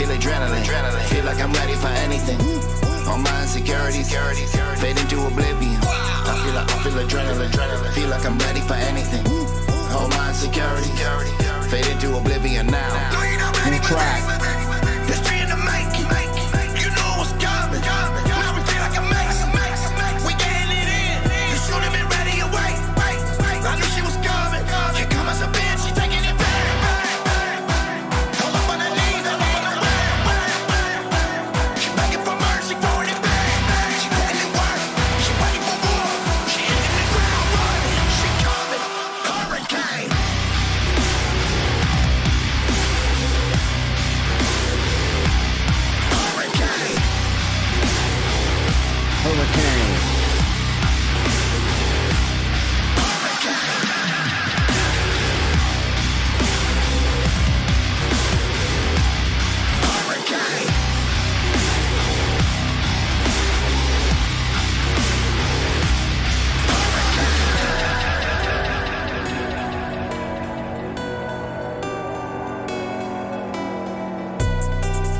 feel adrenaline. Feel like I'm ready for anything. All my insecurities fade into oblivion. I feel adrenaline. Feel like I'm ready for anything. All my insecurities fade into oblivion now. New track. History in the making. You know what's coming. Now we feel like a max. We getting it in. You should have been ready and wait. I knew she was coming. She come as a bitch, she taking it back. Hold up on her knees, hold up on her back. She begging for mercy, throwing it back. She putting in work, she waiting for war. She hitting the ground running. She coming, hurricane. Hurricane.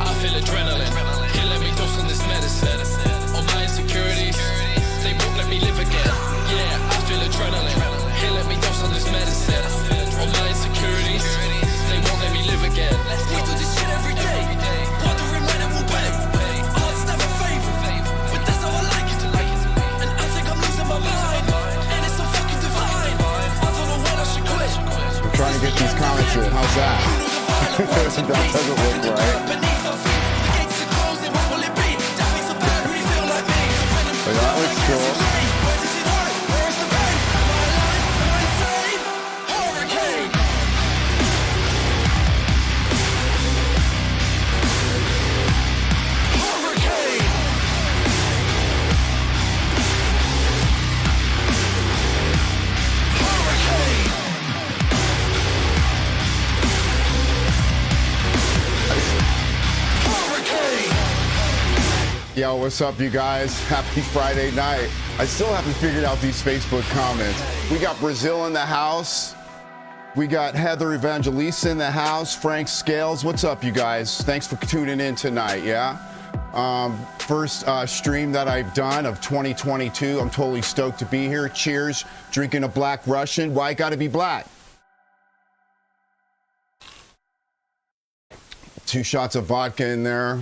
I feel adrenaline. Here, let me dose on this medicine. All my insecurities, they won't let me live again. Yeah, I feel adrenaline. Here, let me dose on this medicine. All my insecurities, they won't let me live again. We do this shit every day, wondering when it will be. Oh, it's never favored, but that's how I like it. And I think I'm losing my mind, and it's so fucking divine. I don't know when I should quit. We're trying to get these comments in. How's that? That doesn't look right. But that looks cool. Yo, what's up, you guys? Happy Friday night. I still haven't figured out these Facebook comments. We got Brazil in the house. We got Heather Evangelista in the house. Frank Scales. What's up, you guys? Thanks for tuning in tonight, yeah? First stream that I've done of 2022. I'm totally stoked to be here. Cheers. Drinking a Black Russian. Why gotta be black? 2 shots of vodka in there.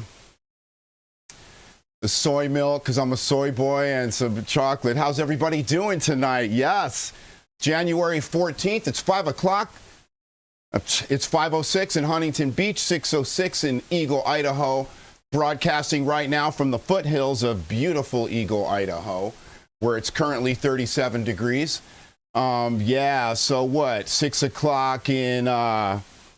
The soy milk, because I'm a soy boy, and some chocolate. How's everybody doing tonight? Yes. January 14th, it's 5 o'clock. It's 5:06 in Huntington Beach, 6:06 in Eagle, Idaho. Broadcasting right now from the foothills of beautiful Eagle, Idaho, where it's currently 37 degrees. Yeah, so what? 6 o'clock in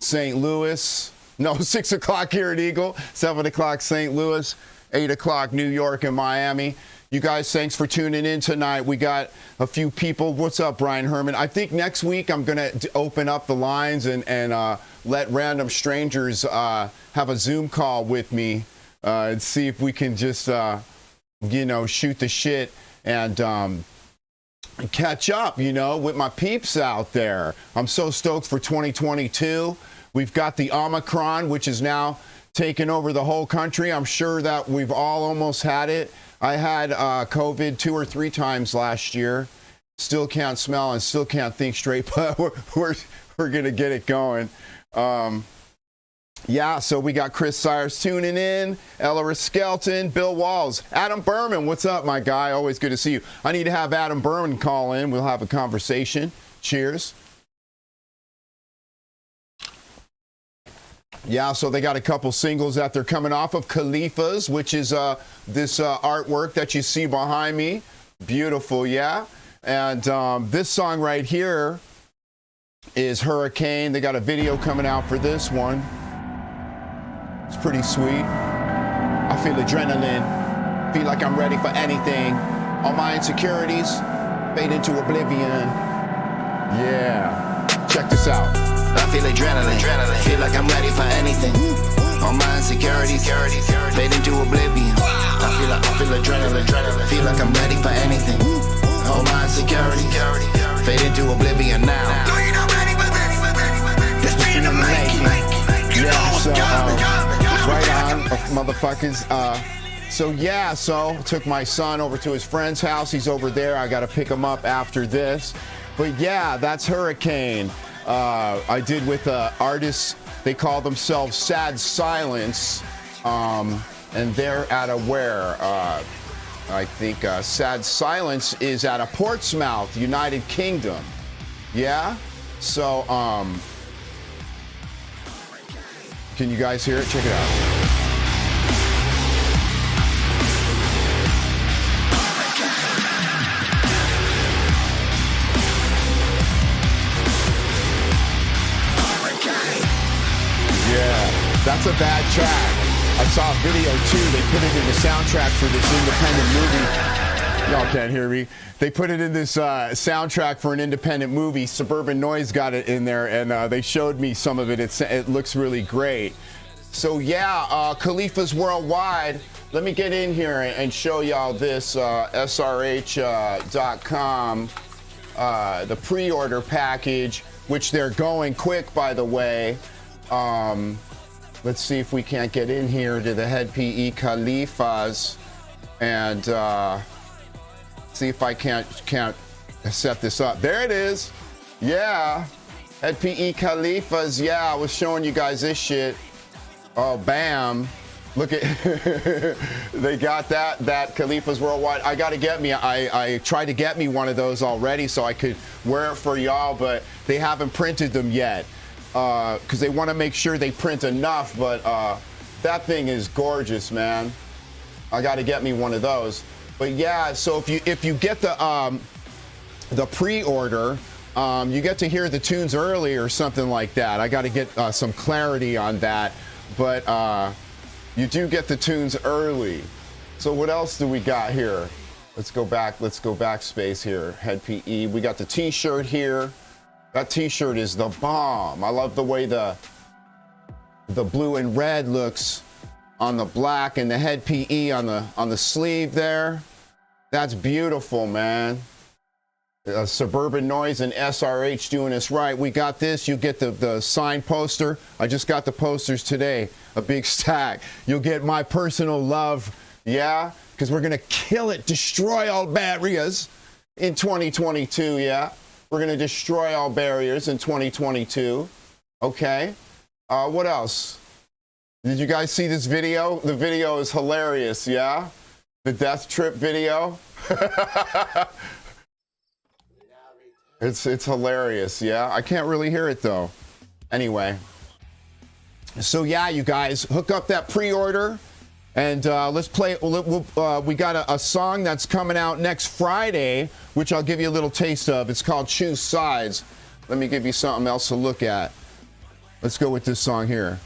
St. Louis. No, 6 o'clock here at Eagle, 7 o'clock St. Louis. 8 o'clock New York and Miami. You guys, thanks for tuning in tonight. We got a few people. What's up, Brian Herman? I think next week I'm going to open up the lines and let random strangers have a Zoom call with me and see if we can just, shoot the shit and catch up, with my peeps out there. I'm so stoked for 2022. We've got the Omicron, which is now taken over the whole country. I'm sure that we've all almost had it. I had COVID 2 or 3 times last year. Still can't smell and still can't think straight, but we're gonna get it going. Yeah, so we got Chris Sires tuning in, Ella Skelton, Bill Walls, Adam Berman. What's up, my guy? Always good to see you. I need to have Adam Berman call in. We'll have a conversation. Cheers. Yeah, so they got a couple singles that they're coming off of. Califas, which is this artwork that you see behind me. Beautiful, yeah? And this song right here is Hurricane. They got a video coming out for this one. It's pretty sweet. I feel adrenaline. Feel like I'm ready for anything. All my insecurities fade into oblivion. Yeah. Check this out. I feel adrenaline. Feel like I'm ready for anything. All my insecurities fade into oblivion. I feel adrenaline. Feel like I'm ready for anything. All my insecurities fade into oblivion now. No, you're not ready for this. History in the making. You know what's coming. Right motherfuckers. So took my son over to his friend's house. He's over there. I got to pick him up after this. But yeah, that's Hurricane. I did with artists. They call themselves Sad Silence. And they're out of where? I think Sad Silence is out of Portsmouth, United Kingdom. Yeah? So, can you guys hear it? Check it out. Yeah, that's a bad track. I saw a video too. They put it in the soundtrack for this independent movie. Y'all can't hear me. They put it in this soundtrack for an independent movie. Suburban Noise got it in there, and they showed me some of it. It looks really great. So yeah, Califas Worldwide. Let me get in here and show y'all this SRH.com, the pre-order package, which they're going quick, by the way. Let's see if we can't get in here to the head PE Califas and see if I can't set this up. There it is. Yeah. Head PE Califas. Yeah, I was showing you guys this shit. Oh, bam. Look at they got that Califas Worldwide. I got to get me. I tried to get me one of those already so I could wear it for y'all, but they haven't printed them yet. Because they want to make sure they print enough, but that thing is gorgeous, man. I got to get me one of those. But yeah, so if you get the pre-order, you get to hear the tunes early or something like that. I got to get some clarity on that, but you do get the tunes early. So what else do we got here? Let's go backspace here. Head PE. We got the T-shirt here. That T-shirt is the bomb. I love the way the blue and red looks on the black and the head PE on the sleeve there. That's beautiful, man. Suburban Noise and SRH doing us right. We got this. You get the signed poster. I just got the posters today. A big stack. You'll get my personal love. Yeah, because we're gonna kill it, destroy all barriers in 2022. Yeah. We're going to destroy all barriers in 2022. Okay. What else? Did you guys see this video? The video is hilarious, yeah? The death trip video. It's hilarious, yeah? I can't really hear it, though. Anyway. So, yeah, you guys, hook up that pre-order. And let's play. We got a song that's coming out next Friday, which I'll give you a little taste of. It's called Choose Sides. Let me give you something else to look at. Let's go with this song here.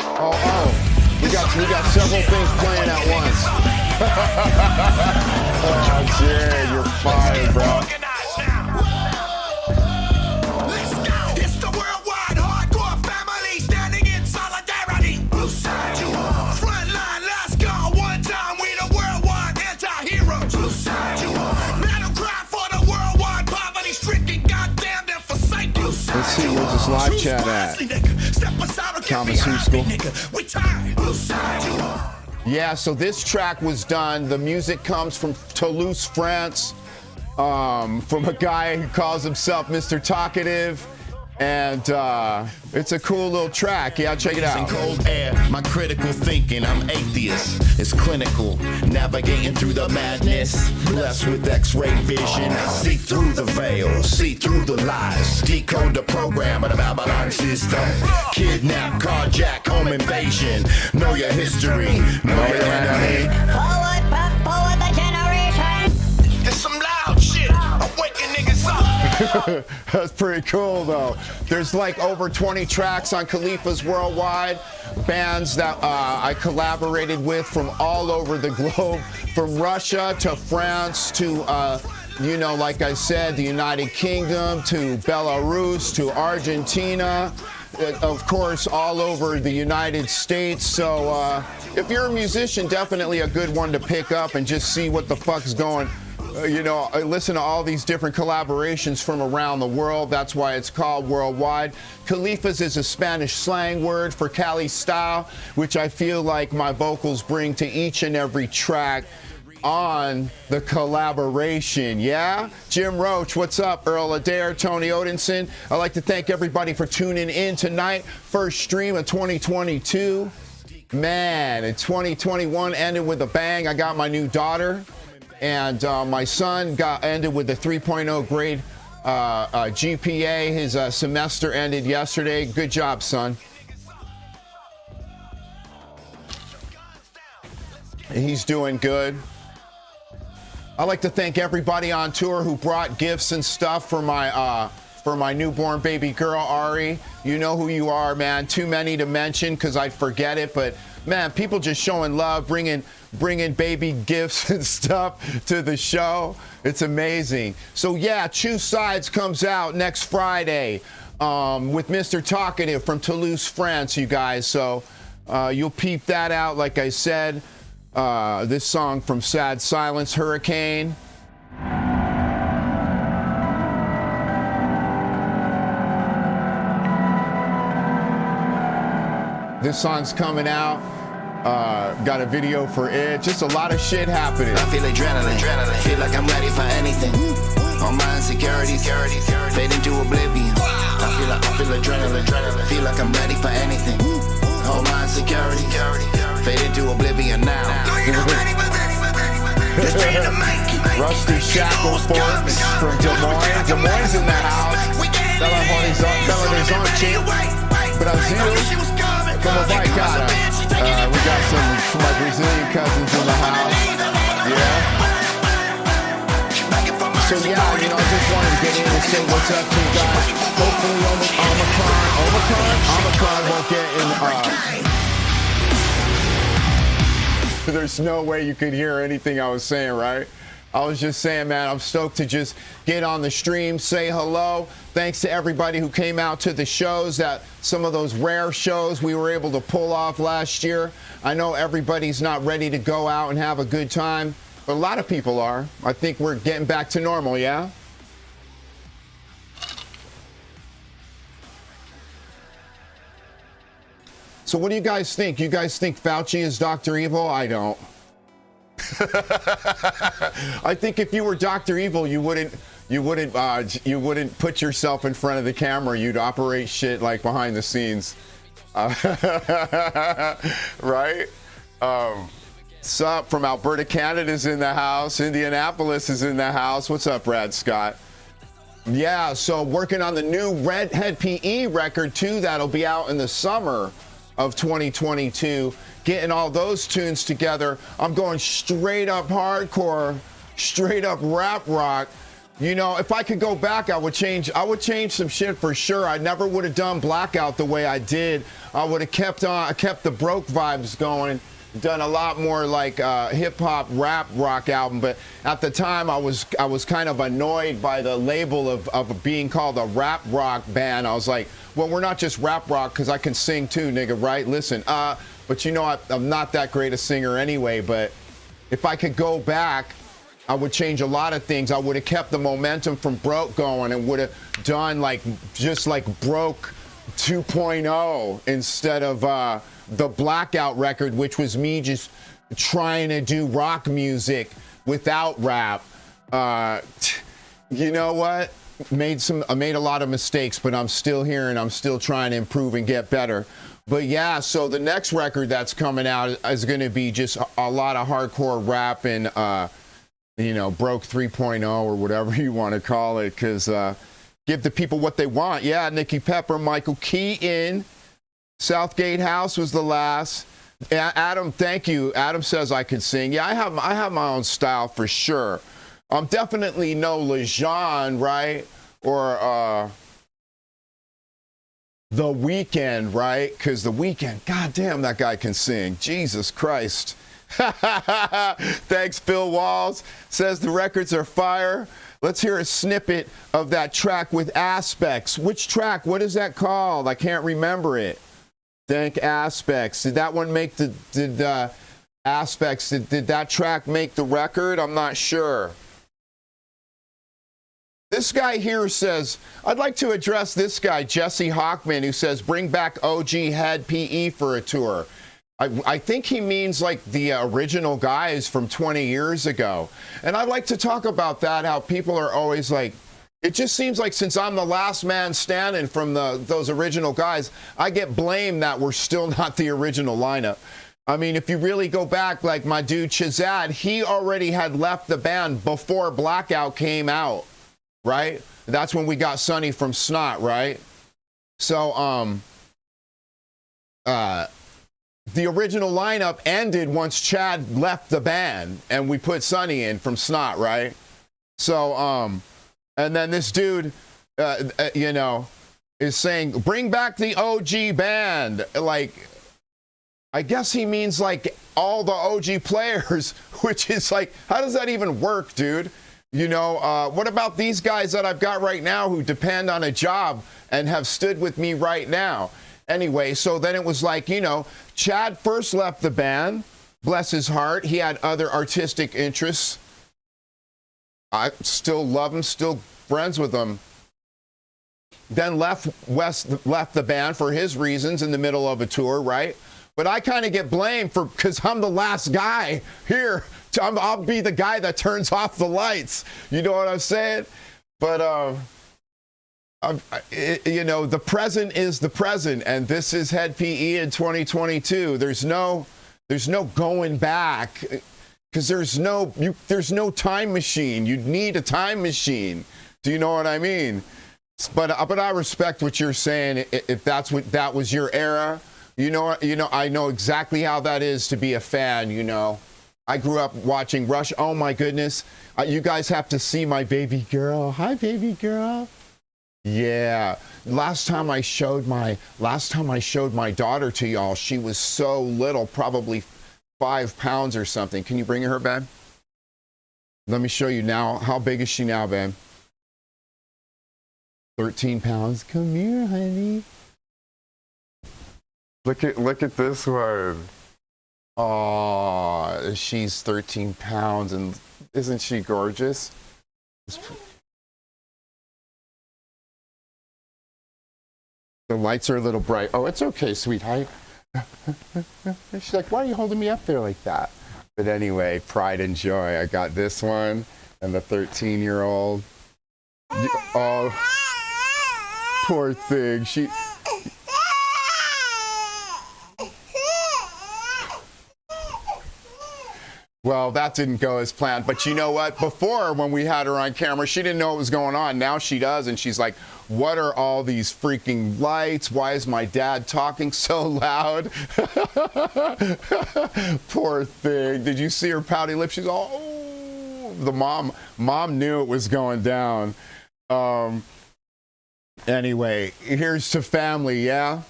Oh, we got several things playing at once. Oh, Jared, you're fired, bro. Let's see, where's this live chat at? Thomas Houston. Yeah, so this track was done. The music comes from Toulouse, France, from a guy who calls himself Mr. Talkative. And it's a cool little track. Yeah, check it out. Cold air, my critical thinking, I'm atheist. It's clinical, navigating through the madness. Blessed with X-ray vision, see through the veil, see through the lies. Decode the program of the Babylon system. Kidnap, carjack, home invasion. Know your history, know your enemy. Forward, forward the generation. It's some loud shit. I'm waking niggas up. That's pretty cool, though. There's like over 20 tracks on Califas Worldwide, bands that I collaborated with from all over the globe, from Russia to France to, like I said, the United Kingdom to Belarus to Argentina, of course, all over the United States. So if you're a musician, definitely a good one to pick up and just see what the fuck's going listen to all these different collaborations from around the world. That's why it's called Worldwide. Califas is a Spanish slang word for Cali style, which I feel like my vocals bring to each and every track on the collaboration. Yeah? Jim Roach, what's up? Earl Adair, Tony Odinson. I'd like to thank everybody for tuning in tonight. First stream of 2022. Man, and 2021 ended with a bang. I got my new daughter, and my son ended with a 3.0 grade GPA. His semester ended yesterday. Good job, son. He's doing good. I'd like to thank everybody on tour who brought gifts and stuff for my newborn baby girl, Ari. You know who you are, man. Too many to mention because I'd forget it. But, man, people just showing love, bringing baby gifts and stuff to the show. It's amazing. So, yeah, Choose Sides comes out next Friday with Mr. Talkative from Toulouse, France, you guys. So you'll peep that out, like I said. This song from Sad Silence, Hurricane. This song's coming out. Got a video for it. Just a lot of shit happening. I feel adrenaline. Feel like I'm ready for anything. All my insecurities fade into oblivion. I feel adrenaline. Feel like I'm ready for anything. All my insecurities fade into oblivion now. Rusty Shackleford from Des Moines. Des Moines in the house. Belo Horizonte. Brazil. From Vaicara. We got some my Brazilian cousins in the house. Yeah. So yeah, I just wanted to get in and say what's up to you guys. Hopefully Omicron won't get in. There's no way you could hear anything I was saying, right? I was just saying, man, I'm stoked to just get on the stream, say hello. Thanks to everybody who came out to the shows, that some of those rare shows we were able to pull off last year. I know everybody's not ready to go out and have a good time, but a lot of people are. I think we're getting back to normal, yeah? So what do you guys think? You guys think Fauci is Dr. Evil? I don't. I think if you were Dr. Evil, you wouldn't put yourself in front of the camera. You'd operate shit like behind the scenes, right? Sup from Alberta, Canada's in the house. Indianapolis is in the house. What's up, Brad Scott? Yeah, so working on the new Redhead PE record too. That'll be out in the summer of 2022. Getting all those tunes together. I'm going straight up hardcore, straight up rap rock. You know, if I could go back, I would change some shit for sure. I never would have done Blackout the way I did. I would have kept the Broke vibes going, done a lot more like hip hop rap rock album. But at the time, I was kind of annoyed by the label of being called a rap rock band. I was like, well, we're not just rap rock because I can sing too, nigga, right? Listen, but you know, I'm not that great a singer anyway. But if I could go back, I would change a lot of things. I would have kept the momentum from Broke going and would have done just like Broke 2.0 instead of the Blackout record, which was me just trying to do rock music without rap. You know what? I made a lot of mistakes, but I'm still here and I'm still trying to improve and get better. But yeah, so the next record that's coming out is going to be just a lot of hardcore rap and, Broke 3.0 or whatever you want to call it, because give the people what they want. Yeah, Nikki Pepper, Michael Keaton, Southgate House was the last. Adam, thank you. Adam says I could sing. Yeah, I have my own style for sure. I'm definitely no Lejeune, right? Or The Weeknd, right? Because The Weeknd, goddamn, that guy can sing. Jesus Christ. Thanks, Phil Walls. Says the records are fire. Let's hear a snippet of that track with Aspects. Which track? What is that called? I can't remember it. Think Aspects. Did that one make Aspects, did that track make the record? I'm not sure. This guy here says, I'd like to address this guy, Jesse Hockman, who says, bring back OG Head PE for a tour. I think he means like the original guys from 20 years ago. And I'd like to talk about that, how people are always like, it just seems like since I'm the last man standing from those original guys, I get blamed that we're still not the original lineup. I mean, if you really go back, like my dude Chazad, he already had left the band before Blackout came out, right? That's when we got Sonny from Snot, right? So, the original lineup ended once Chad left the band and we put Sonny in from Snot, right? So, and then this dude, you know, is saying, bring back the OG band. Like, I guess he means like all the OG players, which is like, how does that even work, dude? You know, what about these guys that I've got right now who depend on a job and have stood with me right now? Anyway, so then it was like, you know, Chad first left the band, bless his heart. He had other artistic interests. I still love him, still friends with him. Then left the band for his reasons in the middle of a tour, right? But I kind of get blamed because I'm the last guy here. I'll be the guy that turns off the lights. You know what I'm saying? But, you know, the present is the present, and this is Head PE in 2022. There's no going back, because there's no time machine. You'd need a time machine. Do you know what I mean? But I respect what you're saying. If that was your era, you know, I know exactly how that is to be a fan. You know, I grew up watching Rush. Oh my goodness, you guys have to see my baby girl. Hi, baby girl. Yeah, last time I showed my daughter to y'all, she was so little, probably 5 pounds or something. Can you bring her, babe? Let me show you now. How big is she now, babe? 13 pounds. Come here, honey. Look at this one. Oh, she's 13 pounds, and isn't she gorgeous? The lights are a little bright. Oh, it's okay, sweetheart. She's like, why are you holding me up there like that? But anyway, pride and joy. I got this one and the 13-year-old. Oh, poor thing. She... Well, that didn't go as planned. But you know what? Before, when we had her on camera, she didn't know what was going on. Now she does, and she's like, what are all these freaking lights? Why is my dad talking so loud? Poor thing. Did you see her pouty lips? She's all, oh. The mom knew it was going down. Anyway, here's to family, yeah?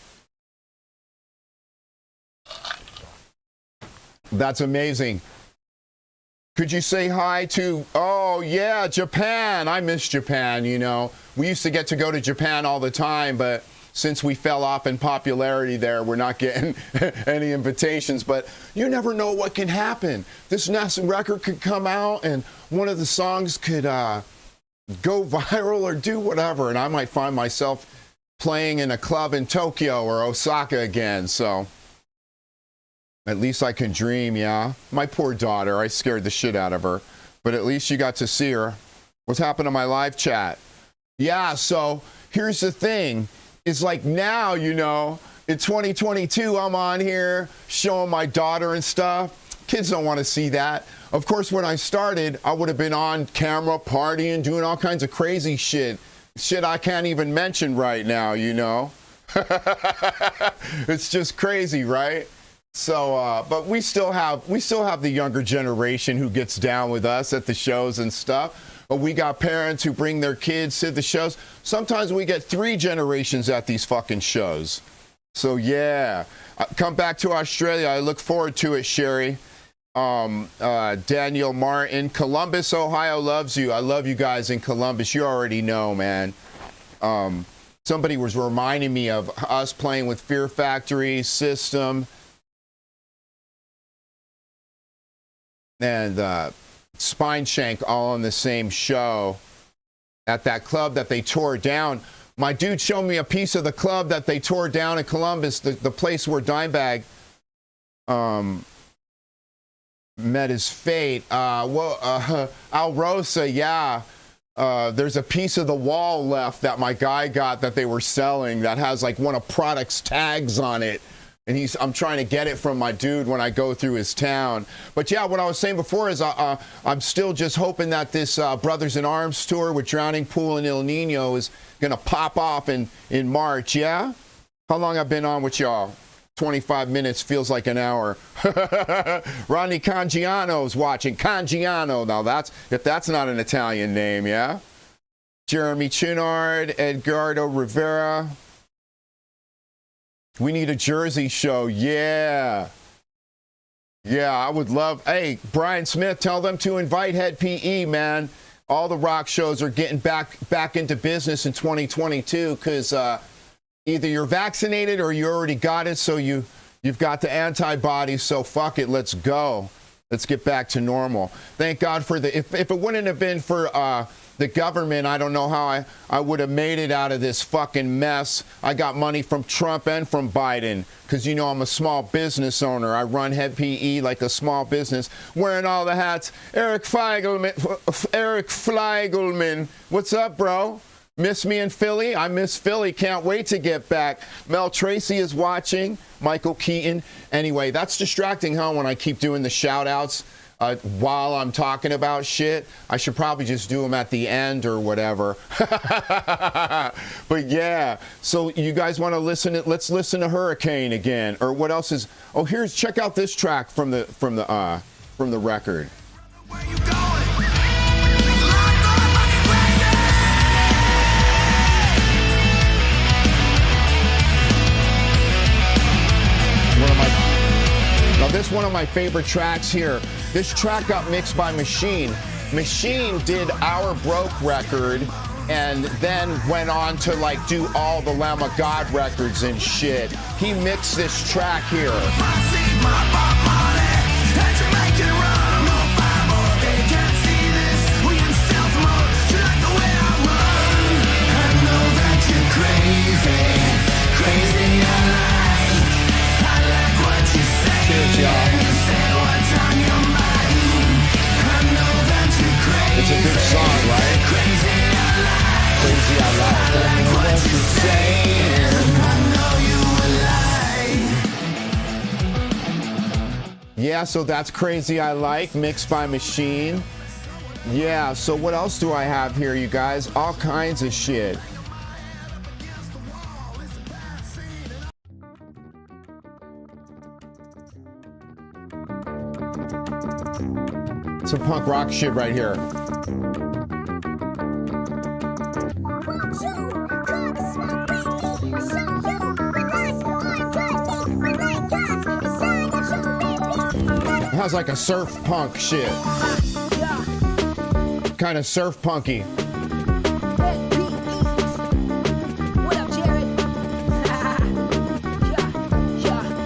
That's amazing. Could you say hi to, oh yeah, Japan. I miss Japan, you know. We used to get to go to Japan all the time, but since we fell off in popularity there, we're not getting any invitations. But you never know what can happen. This next record could come out and one of the songs could go viral or do whatever, and I might find myself playing in a club in Tokyo or Osaka again, so... At least I can dream, yeah? My poor daughter, I scared the shit out of her. But at least you got to see her. What's happened to my live chat? Yeah, so here's the thing. It's like now, you know, in 2022, I'm on here showing my daughter and stuff. Kids don't want to see that. Of course, when I started, I would have been on camera partying, doing all kinds of crazy shit. Shit I can't even mention right now, you know? It's just crazy, right? So, but we still have the younger generation who gets down with us at the shows and stuff. But we got parents who bring their kids to the shows. Sometimes we get 3 generations at these fucking shows. So yeah, come back to Australia. I look forward to it, Sherry. Daniel Martin, Columbus, Ohio loves you. I love you guys in Columbus. You already know, man. Somebody was reminding me of us playing with Fear Factory, System, and Spine Shank all on the same show. at that club that they tore down. My dude showed me a piece of the club that they tore down in Columbus, the place where Dimebag met his fate. Alrosa, yeah. There's a piece of the wall left that my guy got that they were selling that has like one of Product's tags on it. And I'm trying to get it from my dude when I go through his town. But yeah, what I was saying before is I'm still just hoping that this Brothers in Arms tour with Drowning Pool and El Nino is going to pop off in March, yeah? How long I've been on with y'all? 25 minutes feels like an hour. Ronnie Cangiano's watching. Cangiano. Now if that's not an Italian name, yeah? Jeremy Chinard, Edgardo Rivera. We need a Jersey show. Yeah. Yeah, I would love. Hey, Brian Smith, tell them to invite Head PE, man. All the rock shows are getting back into business in 2022 because either you're vaccinated or you already got it, so you've got the antibodies, so fuck it, let's go. Let's get back to normal. Thank God for if it wouldn't have been for the government, I don't know how I would have made it out of this fucking mess. I got money from Trump and from Biden because, you know, I'm a small business owner. I run Head PE like a small business, wearing all the hats. Eric Fleigelman, what's up, bro? Miss me in Philly? I miss Philly. Can't wait to get back. Mel Tracy is watching. Michael Keaton. Anyway, that's distracting, huh, when I keep doing the shout-outs while I'm talking about shit. I should probably just do them at the end or whatever. But yeah, so you guys want to listen? Let's listen to Hurricane again. Or what else is? Oh, check out this track from the record. Where you going? This is one of my favorite tracks here. This track got mixed by Machine. Machine did Our Broke record and then went on to like do all the Lamb of God records and shit. He mixed this track here. Cheers, y'all. It's a good song, right? Crazy I like. I know what you're saying. Yeah, so that's Crazy I Like, mixed by Machine. Yeah, so what else do I have here, you guys? All kinds of shit. Some punk rock shit right here. It has like a surf punk shit. Kind of surf punky. What up, Jared?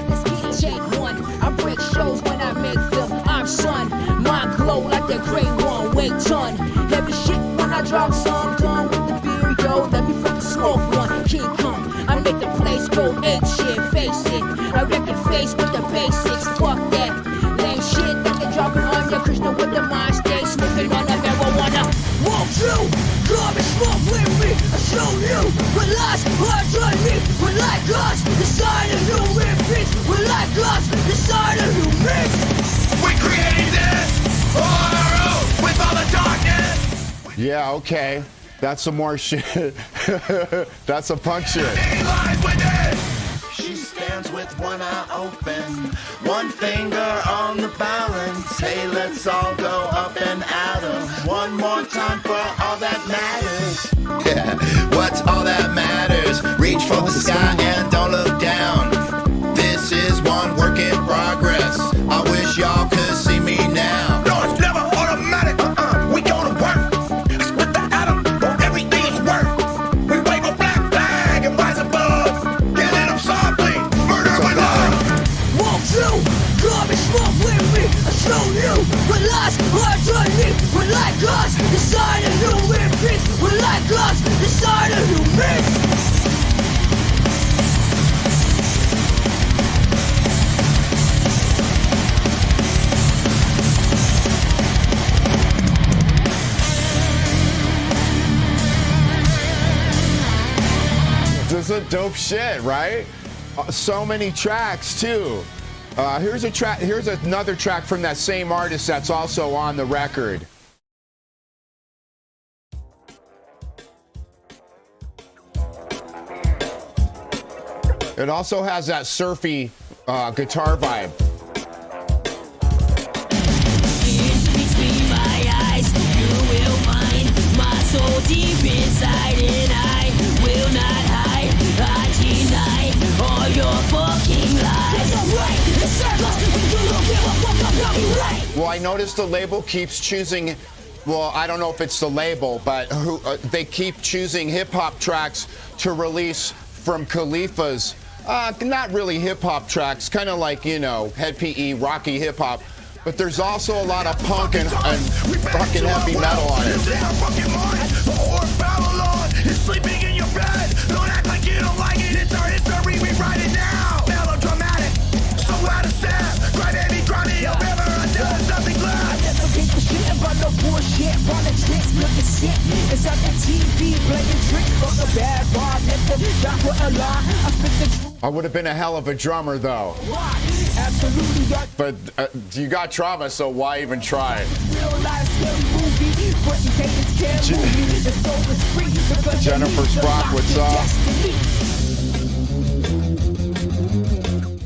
Let's get it, check one. I break shows when I make them. I'm son. Mind glow like that great one. Weight ton. Heavy shit when I drop some. Done with the beer, yo. Let me fucking smoke one. King come. I make the place go ape shit. Face it. I wreck your face with the basics. Fuck that. Lame shit that they dropping on ya. Krishna with the mind stay sniffing on the marijuana. Won't you come and smoke with me? I show you what lies are on me. We're like us, decide a new repeat. We're like us, decide a new mix. We created this on our own with all the darkness. Yeah, okay. That's some more shit. That's some punk shit. Lies within. She stands with one eye open, one finger on the balance. Hey, let's all go up and at 'em. One more time for all that matters. Yeah, what's all that matters? Reach for the sky and don't look down. This is one work in progress. I wish y'all could see me now. No, it's never automatic. We go to work. With the atom for everything is work. We wave a black flag and rise above. Get it up softly. Murder with love. Won't you come and smoke with me? I show you what lies are on me. We're like us, decide a new repeat. We're like dope shit, right? So many tracks too. Here's a track. Here's another track from that same artist that's also on the record. It also has that surfy guitar vibe. Between my eyes, you will find my soul deep inside, and I will not hide. I deny all your fucking lies. Well, I noticed the label keeps choosing. Well, I don't know if it's the label, but they keep choosing hip-hop tracks to release from Califas. Not really hip-hop tracks, kind of like, you know, Head PE, rocky hip-hop. But there's also a lot of punk and fucking heavy metal on it. It's sleeping in your bed. Don't act like you don't like it. It's our history. We write it now. Melodramatic. So out of step. Cry baby, cry me. Whatever I do, it's nothing glad. I never gave a shit about no bullshit. Politics, look at shit. It's on the TV playing tricks from the bad bar. Never die for a lie. I spit the truth. I would have been a hell of a drummer, though. Absolutely. But you got trauma, so why even try? Jennifer Sprock, what's up?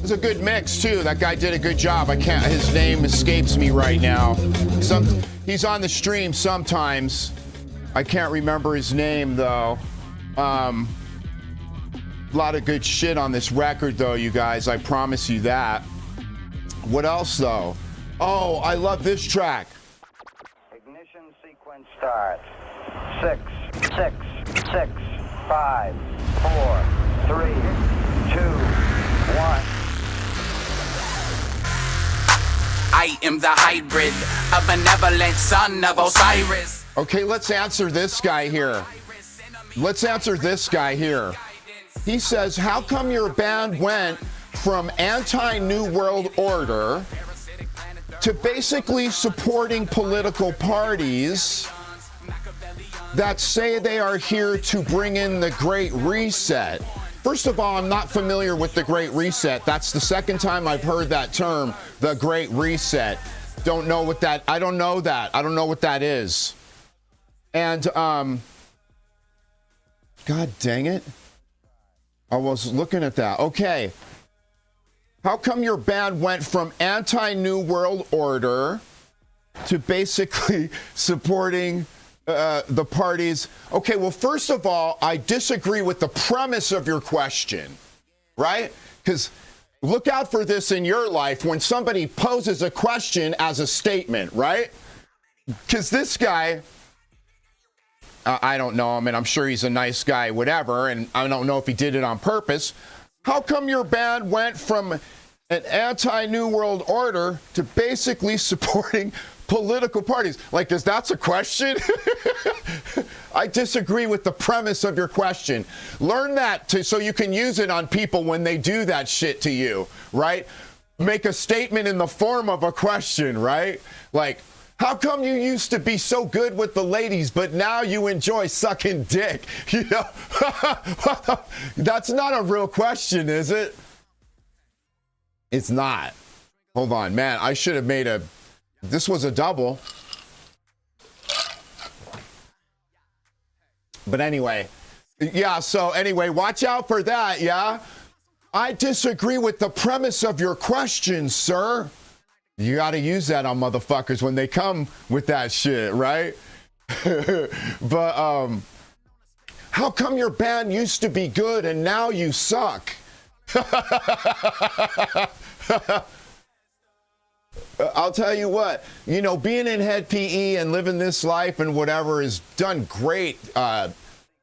It's a good mix, too. That guy did a good job. His name escapes me right now. He's on the stream sometimes. I can't remember his name, though. A lot of good shit on this record, though, you guys. I promise you that. What else, though? Oh, I love this track. Ignition sequence starts. 6, 6, 6, 5, 4, 3, 2, 1. I am the hybrid, a benevolent son of Osiris. Okay, let's answer this guy here. He says, how come your band went from anti-New World Order to basically supporting political parties that say they are here to bring in the Great Reset? First of all, I'm not familiar with the Great Reset. That's the second time I've heard that term, the Great Reset. I don't know what that is. And, God dang it. I was looking at that. Okay. How come your band went from anti-New World Order to basically supporting the parties? Okay, well, first of all, I disagree with the premise of your question, right? Because look out for this in your life when somebody poses a question as a statement, right? Because this guy, I don't know him, and I'm sure he's a nice guy, whatever, and I don't know if he did it on purpose. How come your band went from an anti-New World Order to basically supporting political parties? Like, that's a question? I disagree with the premise of your question. Learn that so you can use it on people when they do that shit to you, right? Make a statement in the form of a question, right? Like, how come you used to be so good with the ladies, but now you enjoy sucking dick? You know, that's not a real question, is it? It's not. Hold on, man. I should have made this was a double. But anyway, yeah, so anyway, watch out for that, yeah? I disagree with the premise of your question, sir. You got to use that on motherfuckers when they come with that shit, right? But how come your band used to be good and now you suck? I'll tell you what, you know, being in Head PE and living this life and whatever has done great. It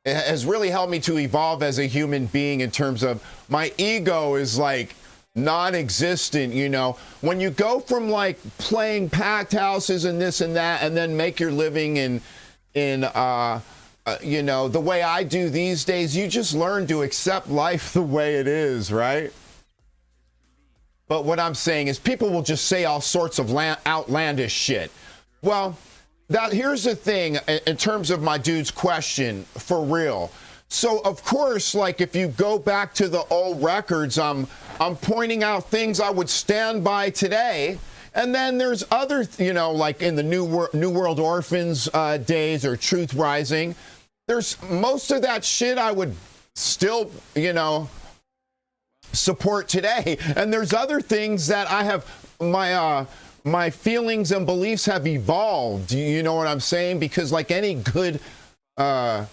has really helped me to evolve as a human being in terms of my ego is like non-existent, you know. When you go from like playing packed houses and this and that and then make your living in you know, the way I do these days, you just learn to accept life the way it is, right? But what I'm saying is people will just say all sorts of outlandish shit. Well, here's the thing in terms of my dude's question, for real. So of course, like if you go back to the old records, I'm pointing out things I would stand by today. And then there's other, like in the New World Orphans days or Truth Rising, there's most of that shit I would still, support today. And there's other things that I have, my feelings and beliefs have evolved. You know what I'm saying? Because like any good, like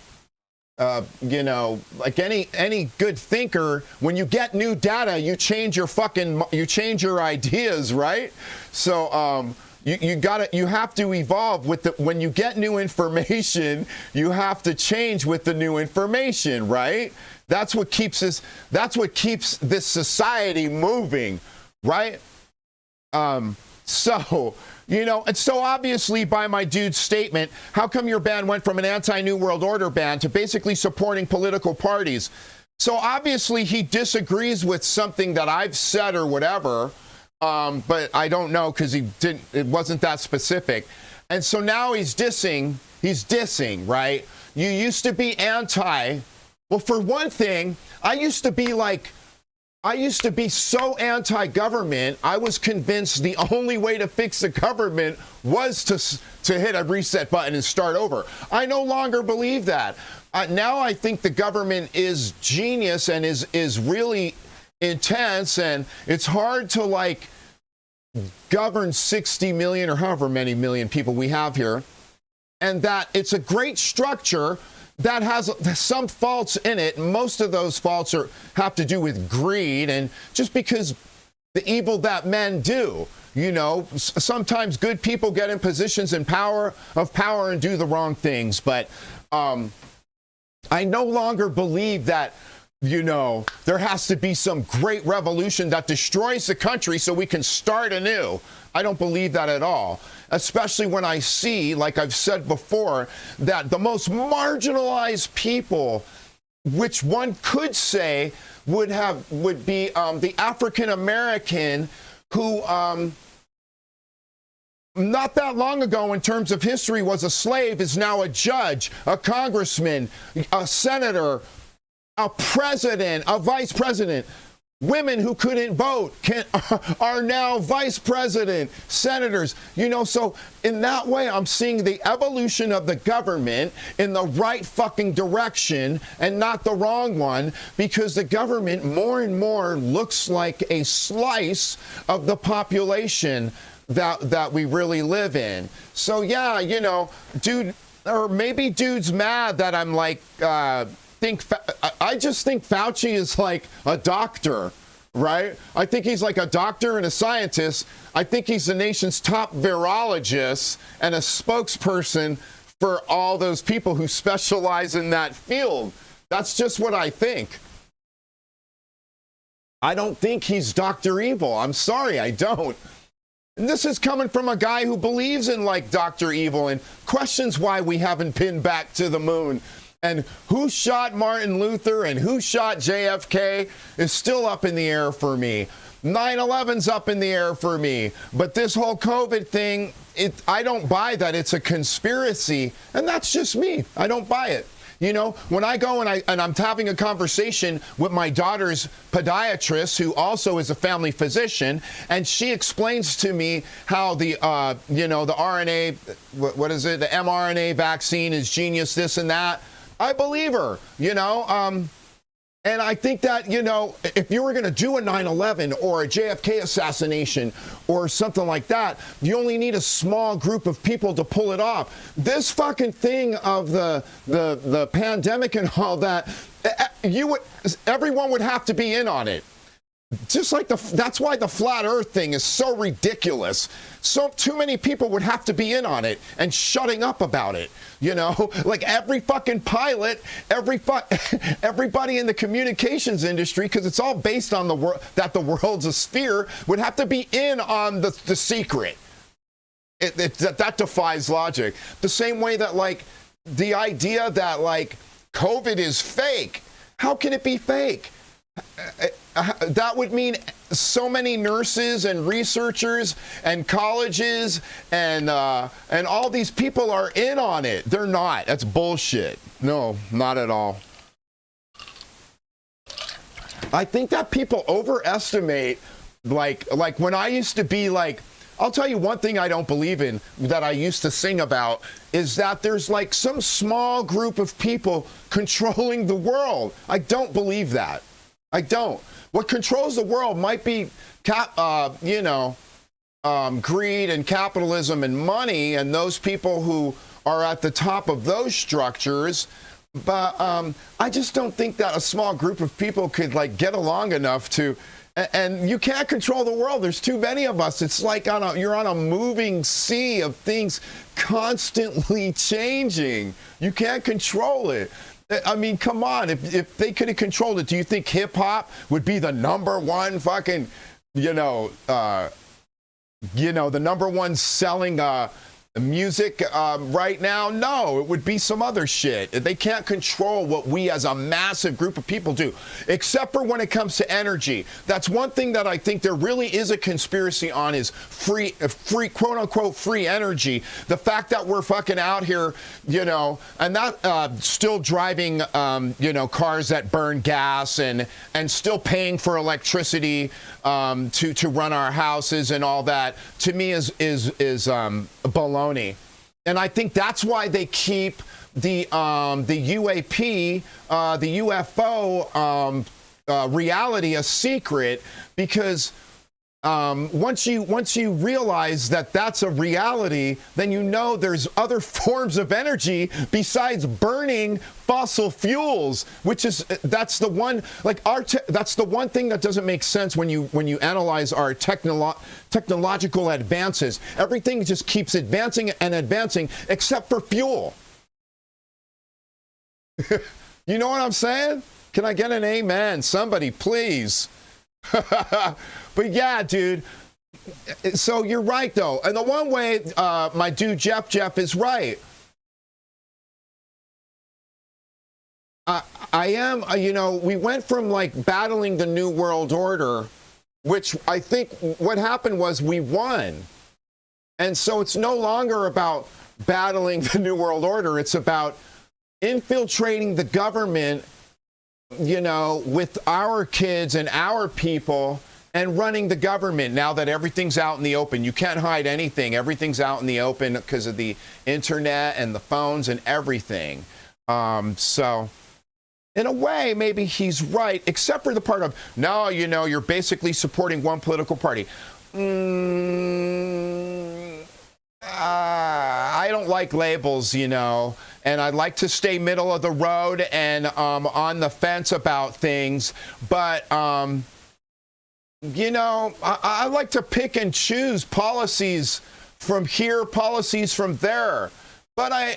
any good thinker, when you get new data, you change your ideas, right? So you have to evolve with when you get new information, you have to change with the new information, right? That's what keeps this society moving, right? And so obviously by my dude's statement, how come your band went from an anti-New World Order band to basically supporting political parties? So obviously he disagrees with something that I've said or whatever, but I don't know because it wasn't that specific. And so now he's dissing, right? You used to be anti. Well, for one thing, I used to be so anti-government, I was convinced the only way to fix the government was to hit a reset button and start over. I no longer believe that. Now I think the government is genius and is really intense, and it's hard to govern 60 million or however many million people we have here, and that it's a great structure that has some faults in it. Most of those faults have to do with greed and just because the evil that men do. Sometimes good people get in positions of power and do the wrong things. But I no longer believe that, there has to be some great revolution that destroys the country so we can start anew. I don't believe that at all, especially when I see, like I've said before, that the most marginalized people, which one could say would be the African American who not that long ago in terms of history was a slave, is now a judge, a congressman, a senator, a president, a vice president. Women who couldn't vote are now vice president, senators. So in that way, I'm seeing the evolution of the government in the right fucking direction and not the wrong one, because the government more and more looks like a slice of the population that we really live in. So yeah, dude, or maybe dude's mad that I'm I just think Fauci is like a doctor, right? I think he's like a doctor and a scientist. I think he's the nation's top virologist and a spokesperson for all those people who specialize in that field. That's just what I think. I don't think he's Dr. Evil. I'm sorry, I don't. And this is coming from a guy who believes in Dr. Evil and questions why we haven't been back to the moon. And who shot Martin Luther and who shot JFK is still up in the air for me. 9/11's up in the air for me. But this whole COVID thing, I don't buy that it's a conspiracy. And that's just me. I don't buy it. When I go and I'm having a conversation with my daughter's podiatrist, who also is a family physician, and she explains to me how the the RNA, what is it, the mRNA vaccine is genius, this and that, I believe her, and I think that, if you were going to do a 9/11 or a JFK assassination or something like that, you only need a small group of people to pull it off. This fucking thing of the pandemic and all that, everyone would have to be in on it. Just like that's why the flat earth thing is so ridiculous. So too many people would have to be in on it and shutting up about it. Like every fucking pilot, everybody in the communications industry, because it's all based on that the world's a sphere, would have to be in on the secret. That defies logic. The same way that the idea that COVID is fake. How can it be fake? That would mean so many nurses and researchers and colleges and all these people are in on it. They're not. That's bullshit. No, not at all. I think that people overestimate, like when I used to be like, I'll tell you one thing I don't believe in that I used to sing about is that there's like some small group of people controlling the world. I don't believe that. I don't. What controls the world might be, greed and capitalism and money and those people who are at the top of those structures. But I just don't think that a small group of people could like get along enough to, and you can't control the world. There's too many of us. It's like you're on a moving sea of things constantly changing. You can't control it. I mean, come on. If they could have controlled it, do you think hip hop would be the number one fucking, the number one selling music right now? No, it would be some other shit. They can't control what we as a massive group of people do, except for when it comes to energy. That's one thing that I think there really is a conspiracy on, is free quote unquote free energy. The fact that we're fucking out here, and not still driving, cars that burn gas and still paying for electricity to run our houses and all that, to me is baloney. And I think that's why they keep the UAP, the UFO reality a secret, because once you realize that that's a reality, then there's other forms of energy besides burning fossil fuels, that's the one thing that doesn't make sense when you analyze our technological advances. Everything just keeps advancing and advancing except for fuel. You know what I'm saying? Can I get an amen? Somebody, please. But yeah, dude. So you're right, though. And the one way my dude Jeff is right. I am, we went from like battling the New World Order, which I think what happened was we won. And so it's no longer about battling the New World Order. It's about infiltrating the government, with our kids and our people, and running the government now that everything's out in the open. You can't hide anything. Everything's out in the open because of the internet and the phones and everything. So in a way, maybe he's right, except for the part of, no, you're basically supporting one political party. I don't like labels, and I'd like to stay middle of the road and on the fence about things. But, I like to pick and choose policies from here, policies from there. But I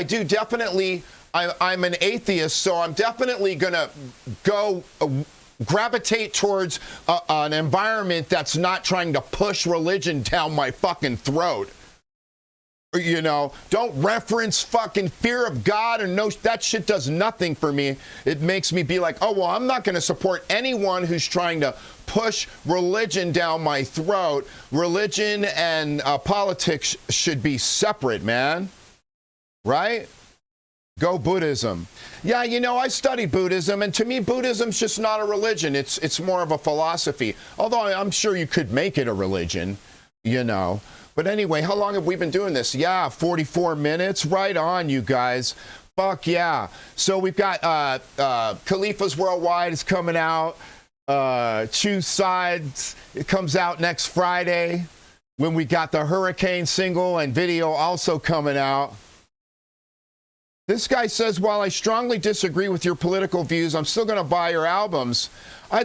do definitely, I'm an atheist, so I'm definitely going to go gravitate towards an environment that's not trying to push religion down my fucking throat. Don't reference fucking fear of God, and that shit does nothing for me. It makes me be like, oh, well, I'm not going to support anyone who's trying to push religion down my throat. Religion and politics should be separate, man. Right? Go Buddhism. Yeah, I studied Buddhism, and to me, Buddhism's just not a religion. It's more of a philosophy. Although I'm sure you could make it a religion, But anyway, how long have we been doing this? Yeah, 44 minutes. Right on, you guys. Fuck yeah. So we've got Califas Worldwide is coming out. Choose Sides. It comes out next Friday, when we got the Hurricane single and video also coming out. This guy says, while I strongly disagree with your political views, I'm still going to buy your albums. Hey,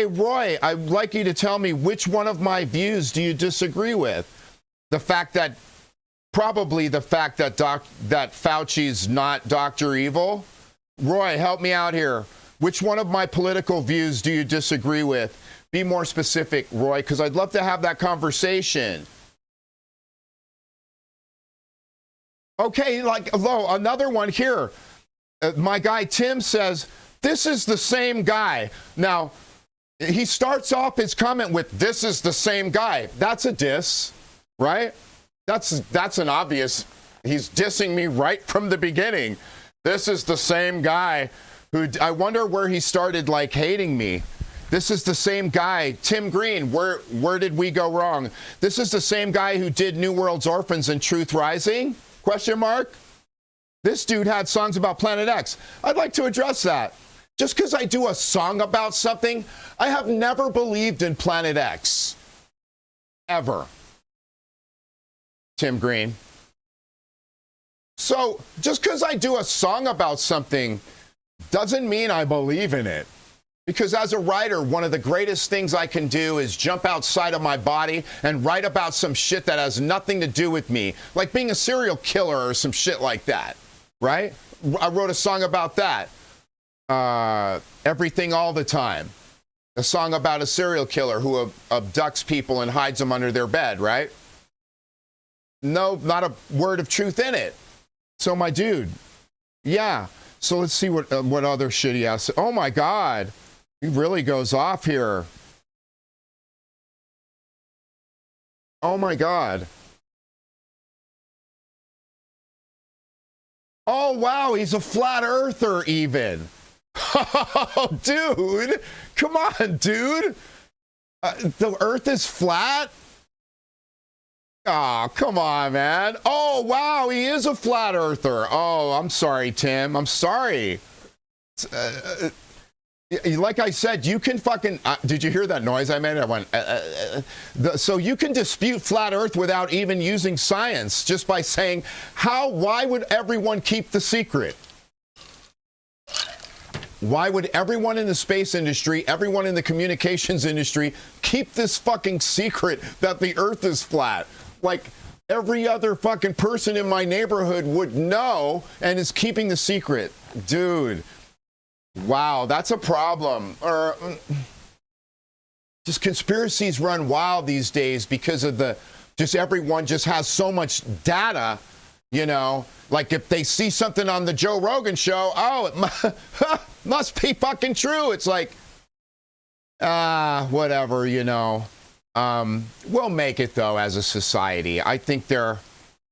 Roy, I'd like you to tell me which one of my views do you disagree with? Probably the fact that Fauci's not Dr. Evil. Roy, help me out here. Which one of my political views do you disagree with? Be more specific, Roy, because I'd love to have that conversation. Okay, another one here. My guy Tim says, this is the same guy. Now, he starts off his comment with, this is the same guy. That's a diss, right? That's an obvious, he's dissing me right from the beginning. This is the same guy. who I wonder where he started like hating me. This is the same guy, Tim Green. Where did we go wrong? This is the same guy who did New World's Orphans and Truth Rising? Question mark. This dude had songs about Planet X. I'd like to address that. Just because I do a song about something, I have never believed in Planet X. Ever. Tim Green. So just because I do a song about something doesn't mean I believe in it. Because as a writer, one of the greatest things I can do is jump outside of my body and write about some shit that has nothing to do with me. Like being a serial killer or some shit like that. Right? I wrote a song about that. Everything All the Time. A song about a serial killer who abducts people and hides them under their bed, right? No, not a word of truth in it. So my dude, yeah. So let's see what other shit he has. Oh my God, he really goes off here. Oh my God. Oh wow, he's a flat earther even. Oh, dude, come on, dude. The earth is flat? Oh, come on, man. Oh, wow, he is a flat earther. Oh, I'm sorry, Tim. I'm sorry. Like I said, you can fucking... did you hear that noise I made? I went... so you can dispute flat earth without even using science, just by saying, why would everyone keep the secret? Why would everyone in the space industry, everyone in the communications industry keep this fucking secret that the earth is flat? Like every other fucking person in my neighborhood would know and is keeping the secret. Dude, wow, that's a problem. Or just conspiracies run wild these days because of everyone just has so much data, you know, like if they see something on the Joe Rogan show, it must be fucking true. It's like, whatever, you know. We'll make it though as a society.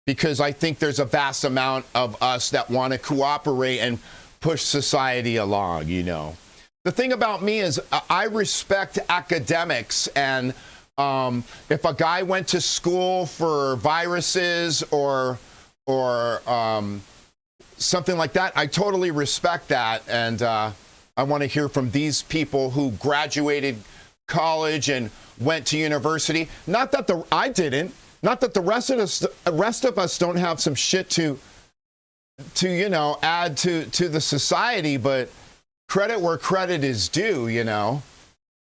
Because I think there's a vast amount of us that want to cooperate and push society along, you know. The thing about me is I respect academics, and if a guy went to school for viruses or something like that, I totally respect that, and I want to hear from these people who graduated college and went to university. Not that I didn't. Not that the rest of us don't have some shit to you know, add to the society, but credit where credit is due, you know.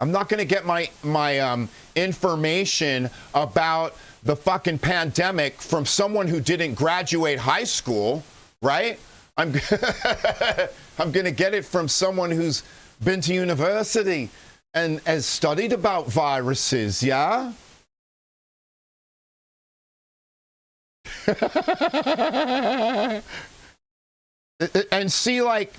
I'm not going to get my information about the fucking pandemic from someone who didn't graduate high school, right? I'm going to get it from someone who's been to university and has studied about viruses, yeah? And see, like,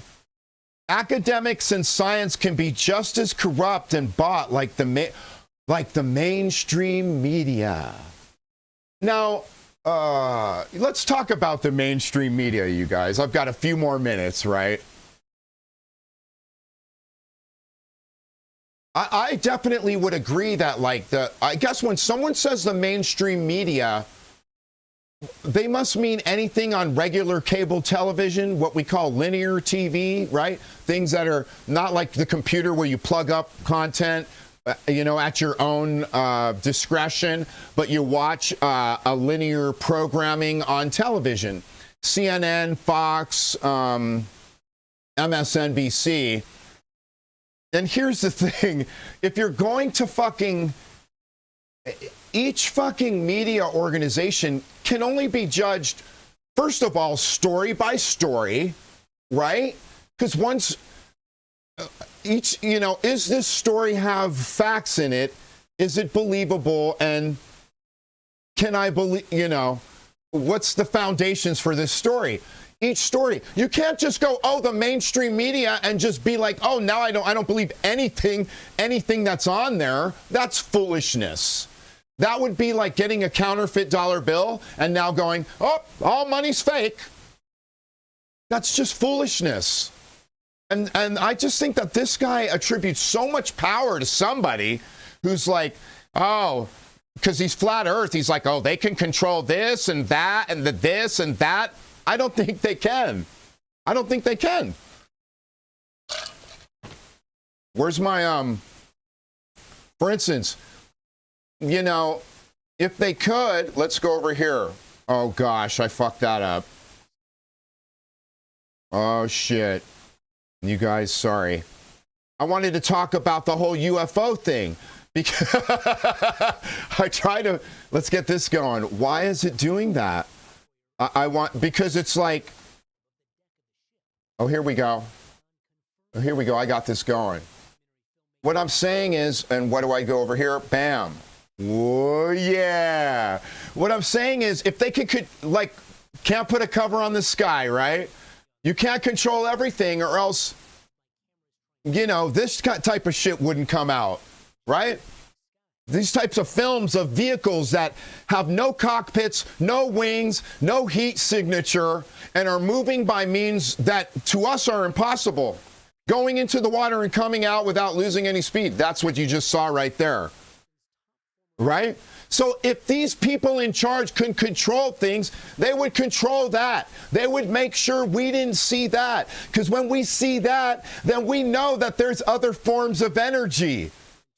academics and science can be just as corrupt and bought like the mainstream media. Now, let's talk about the mainstream media, you guys. I've got a few more minutes, right? I definitely would agree that, like, I guess when someone says the mainstream media, they must mean anything on regular cable television, what we call linear TV, right? Things that are not like the computer where you plug up content, you know, at your own discretion, but you watch a linear programming on television. CNN, Fox, MSNBC. And here's the thing, if you're going to each fucking media organization can only be judged, first of all, story by story, right? Because once each, you know, is this story have facts in it? Is it believable? And can I believe, you know, what's the foundations for this story? Each story. You can't just go, the mainstream media, and just be like, now I don't believe anything that's on there. That's foolishness. That would be like getting a counterfeit dollar bill and now going, all money's fake. That's just foolishness. And I just think that this guy attributes so much power to somebody who's like, oh, because he's flat earth. He's like, oh, they can control this and that and this and that. I don't think they can. I don't think they can. Where's my, for instance, you know, if they could, let's go over here. Oh, gosh, I fucked that up. Oh, shit. You guys, sorry. I wanted to talk about the whole UFO thing. Because I try to, let's get this going. Why is it doing that? Because it's like, oh, here we go. Oh, here we go. I got this going. What I'm saying is, and what do I go over here? Bam. Oh, yeah. What I'm saying is, if they could like, can't put a cover on the sky, right? You can't control everything or else, you know, this type of shit wouldn't come out, right? These types of films of vehicles that have no cockpits, no wings, no heat signature, and are moving by means that to us are impossible. Going into the water and coming out without losing any speed. That's what you just saw right there. Right? So if these people in charge could control things, they would control that. They would make sure we didn't see that. Because when we see that, then we know that there's other forms of energy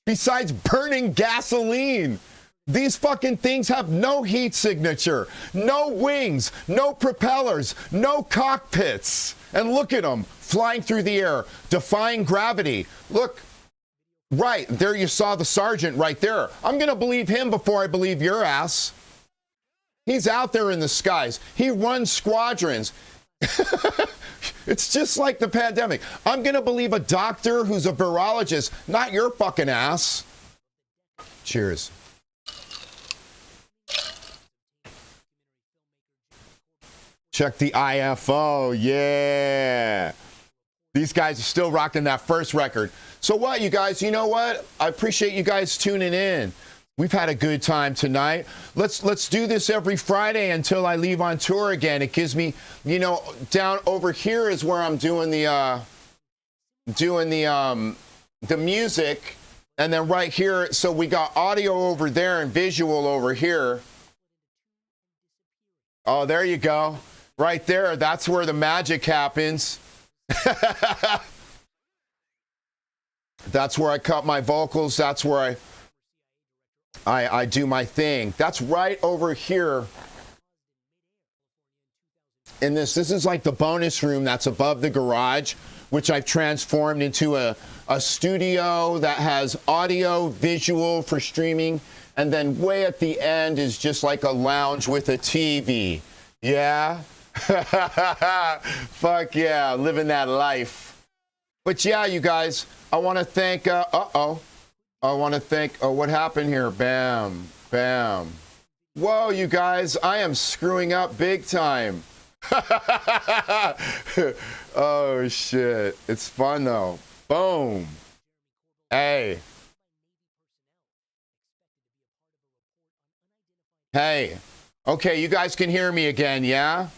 besides burning gasoline. These fucking things have no heat signature, no wings, no propellers, no cockpits. And look at them flying through the air, defying gravity. Look. Right, there you saw the sergeant right there. I'm going to believe him before I believe your ass. He's out there in the skies. He runs squadrons. It's just like the pandemic. I'm going to believe a doctor who's a virologist, not your fucking ass. Cheers. Check the IFO, yeah. These guys are still rocking that first record. So what, you guys, you know what? I appreciate you guys tuning in. We've had a good time tonight. Let's do this every Friday until I leave on tour again. It gives me, you know, down over here is where I'm doing the music, and then right here, so we got audio over there and visual over here. Oh, there you go. Right there, that's where the magic happens. That's where I cut my vocals. That's where I do my thing. That's right over here in this. This is like the bonus room that's above the garage, which I've transformed into a studio that has audio, visual for streaming. And then way at the end is just like a lounge with a TV. Yeah? Fuck yeah, living that life. But yeah, you guys, I want to thank, I want to thank, what happened here? Bam, bam. Whoa, you guys, I am screwing up big time. Oh, shit. It's fun, though. Boom. Hey. Hey. Okay, you guys can hear me again, yeah?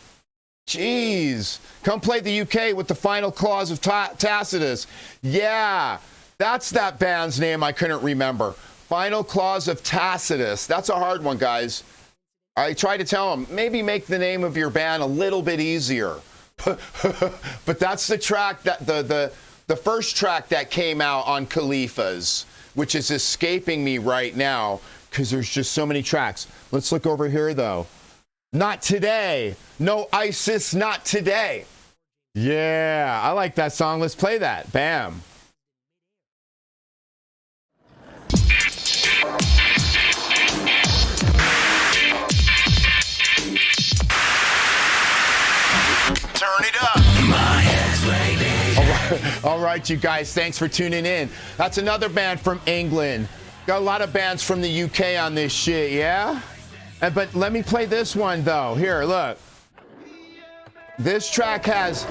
Jeez. Come play the UK with the Final Clause of Tacitus. Yeah. That's that band's name I couldn't remember. Final Clause of Tacitus. That's a hard one, guys. I tried to tell them, maybe make the name of your band a little bit easier. But that's the track, that the first track that came out on Califas, which is escaping me right now because there's just so many tracks. Let's look over here, though. Not today. No ISIS, not today. Yeah, I like that song. Let's play that. Bam. Turn it up. All right, you guys, thanks for tuning in. That's another band from England. Got a lot of bands from the UK on this shit, yeah? But let me play this one, though. Here, look. This track has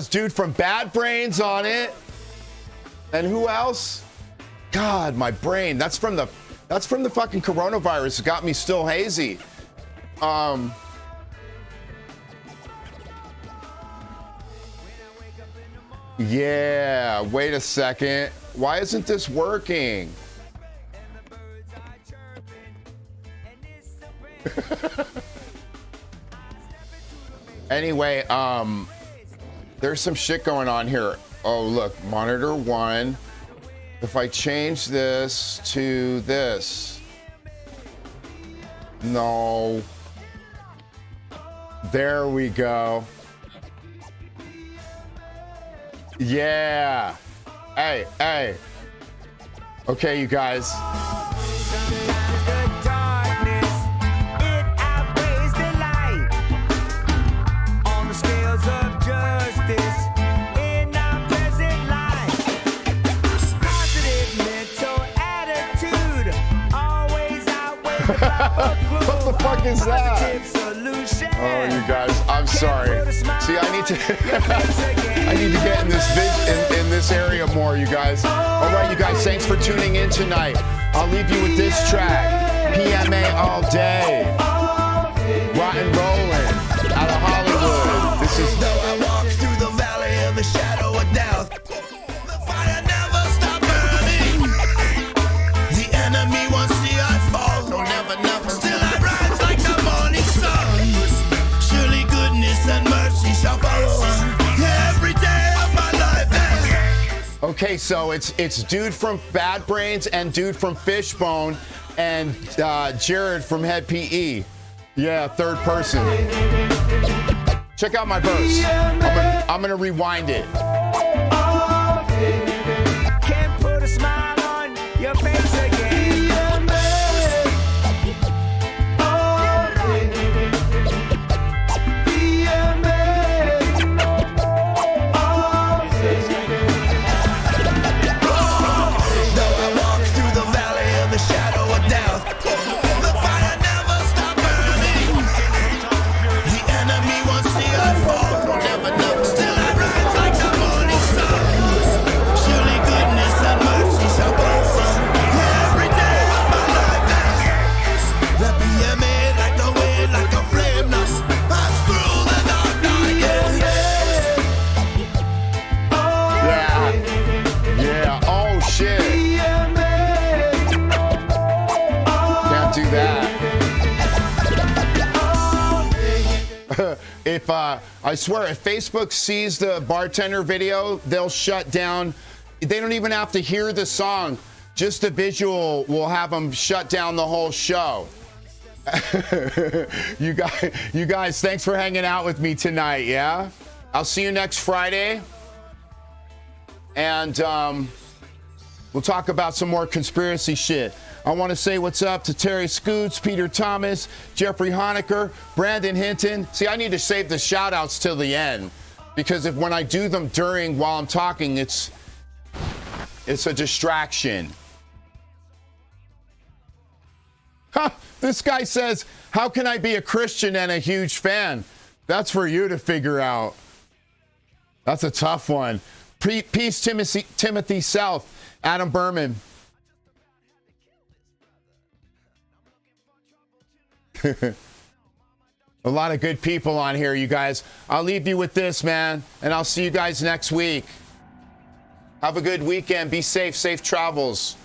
dude from Bad Brains on it. And who else? God, my brain. That's from the fucking coronavirus. It got me still hazy. Yeah, wait a second. Why isn't this working? Anyway, there's some shit going on here. Oh, look, monitor 1. If I change this to this. No. There we go. Yeah. Hey, hey. Okay, you guys. What the fuck is that? Oh, you guys, I'm sorry. See, I need to get in this area more, you guys. All right, you guys, thanks for tuning in tonight. I'll leave you with this track, PMA All Day, Rock and Rollin' out of Hollywood. This is. Though I walk through the valley of the shadow of death, the fire never stops burning. The enemy wants see I fall, no, never, never. Still I rise like the morning sun. Surely goodness and mercy shall follow us every day of my life. Okay, so it's dude from Bad Brains and dude from Fishbone and Jared from Head PE. Yeah, third person. Check out my verse. I'm gonna rewind it. Can't put a smile on your face again. If I swear, if Facebook sees the bartender video, they'll shut down. They don't even have to hear the song. Just the visual will have them shut down the whole show. You guys, thanks for hanging out with me tonight, yeah? I'll see you next Friday. And we'll talk about some more conspiracy shit. I want to say what's up to Terry Scoots, Peter Thomas, Jeffrey Honecker, Brandon Hinton. See, I need to save the shout outs till the end, because when I do them while I'm talking, it's a distraction. Huh, this guy says, how can I be a Christian and a huge fan? That's for you to figure out. That's a tough one. Peace, Timothy South, Adam Berman. A lot of good people on here, you guys. I'll leave you with this, man, and I'll see you guys next week. Have a good weekend. Be safe. Safe travels.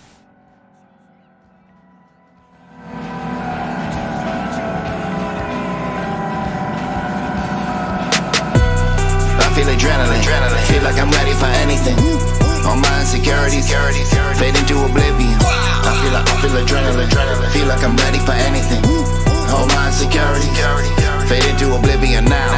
I feel adrenaline. Feel like I'm ready for anything. All my insecurities fade into oblivion. I feel adrenaline. Feel like I'm ready for anything. All my insecurities fade into oblivion now.